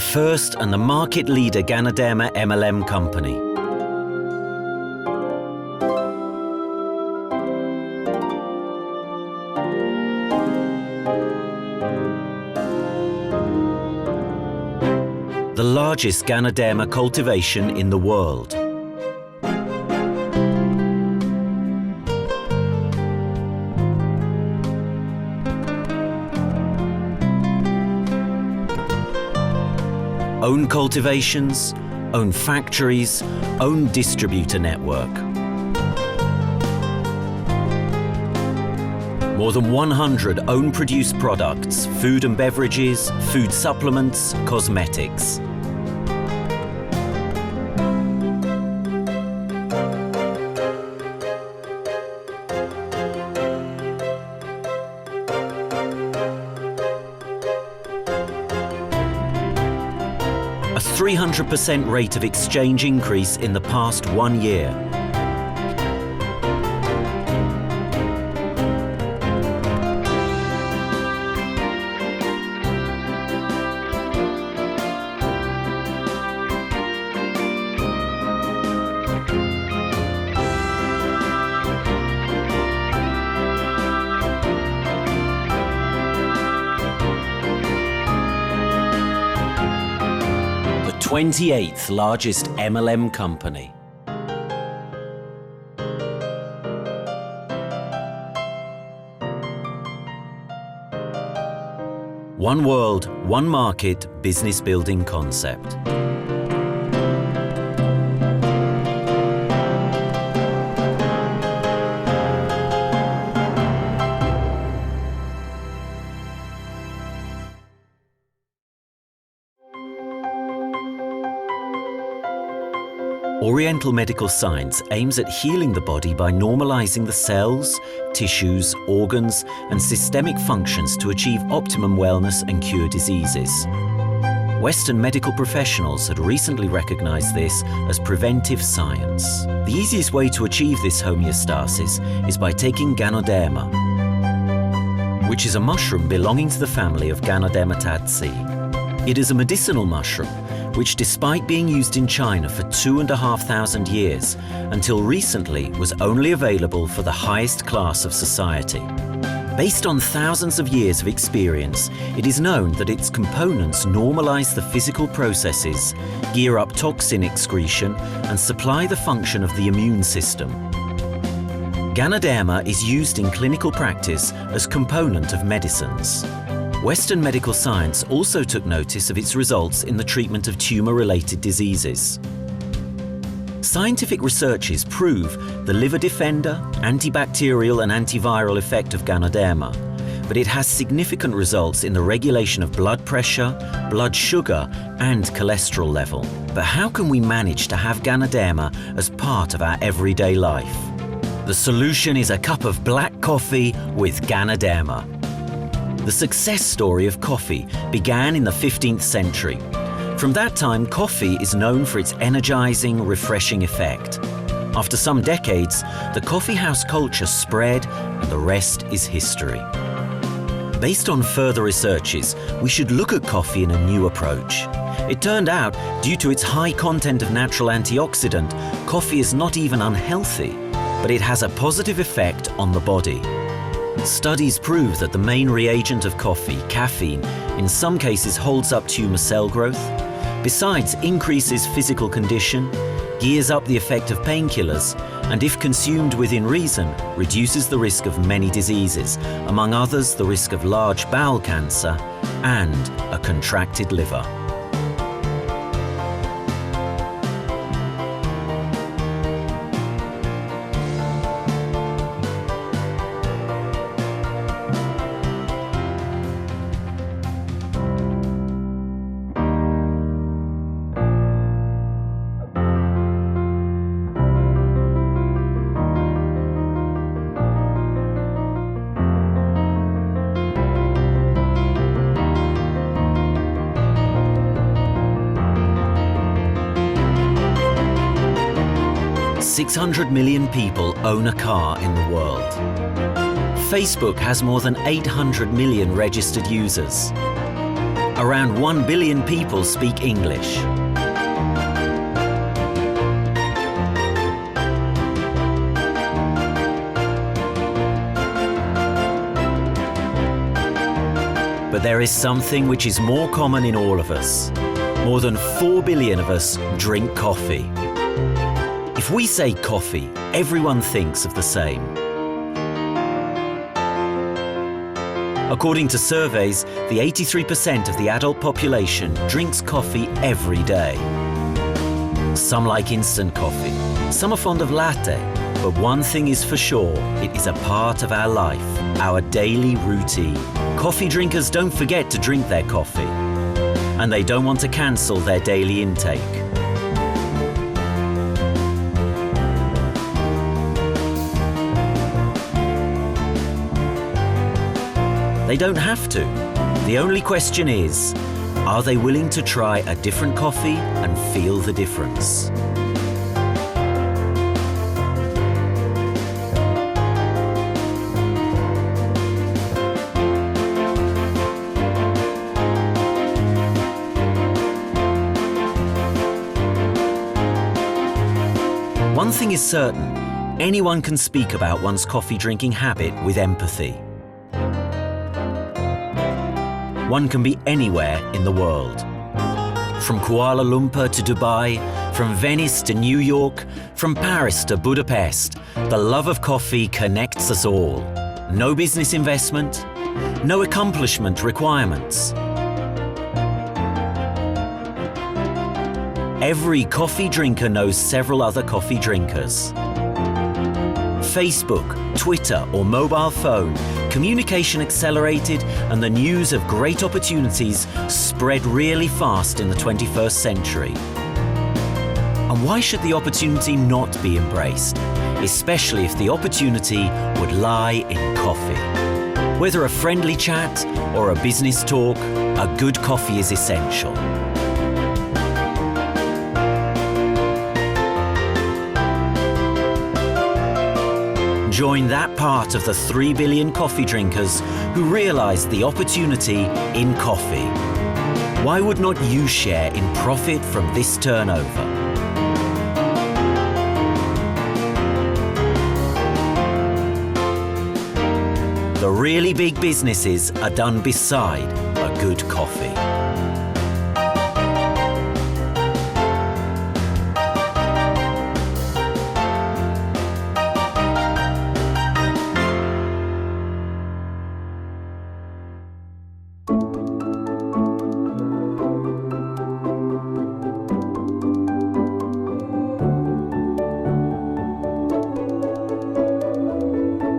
first and the market leader Ganoderma MLM company. The largest Ganoderma cultivation in the world. Own cultivations, own factories, own distributor network. More than 100 own-produced products, food and beverages, food supplements, cosmetics. A 300% rate of exchange increase in the past 1 year. The 28th largest MLM company. One world, one market business building concept. Oriental medical science aims at healing the body by normalizing the cells, tissues, organs, and systemic functions to achieve optimum wellness and cure diseases. Western medical professionals had recently recognized this as preventive science. The easiest way to achieve this homeostasis is by taking Ganoderma, which is a mushroom belonging to the family of Ganodermatacea. It is a medicinal mushroom which, despite being used in China for 2,500 years, until recently was only available for the highest class of society. Based on thousands of years of experience, it is known that its components normalize the physical processes, gear up toxin excretion, and supply the function of the immune system. Ganoderma is used in clinical practice as component of medicines. Western medical science also took notice of its results in the treatment of tumor-related diseases. Scientific researches prove the liver defender, antibacterial and antiviral effect of Ganoderma, but it has significant results in the regulation of blood pressure, blood sugar, and cholesterol level. But how can we manage to have Ganoderma as part of our everyday life? The solution is a cup of black coffee with Ganoderma. The success story of coffee began in the 15th century. From that time, coffee is known for its energizing, refreshing effect. After some decades, the coffee house culture spread, and the rest is history. Based on further researches, we should look at coffee in a new approach. It turned out, due to its high content of natural antioxidant, coffee is not even unhealthy, but it has a positive effect on the body. Studies prove that the main reagent of coffee, caffeine, in some cases holds up tumor cell growth, besides increases physical condition, gears up the effect of painkillers, and if consumed within reason, reduces the risk of many diseases, among others the risk of large bowel cancer and a contracted liver. "600 million people own a car in the world. Facebook has more than 800 million registered users. Around 1 billion people speak English. But there is something which is more common in all of us. More than 4 billion of us drink coffee. If we say coffee, everyone thinks of the same. According to surveys, the 83% of the adult population drinks coffee every day. Some like instant coffee, some are fond of latte, but one thing is for sure, it is a part of our life, our daily routine. Coffee drinkers don't forget to drink their coffee, and they don't want to cancel their daily intake. They don't have to. The only question is, are they willing to try a different coffee and feel the difference? One thing is certain, anyone can speak about one's coffee drinking habit with empathy. One can be anywhere in the world. From Kuala Lumpur to Dubai, from Venice to New York, from Paris to Budapest, the love of coffee connects us all. No business investment, no accomplishment requirements. Every coffee drinker knows several other coffee drinkers. Facebook, Twitter or mobile phone, communication accelerated and the news of great opportunities spread really fast in the 21st century. And why should the opportunity not be embraced, especially if the opportunity would lie in coffee? Whether a friendly chat or a business talk, a good coffee is essential. Join that part of the 3 billion coffee drinkers who realised the opportunity in coffee. Why would not you share in profit from this turnover? The really big businesses are done beside a good coffee.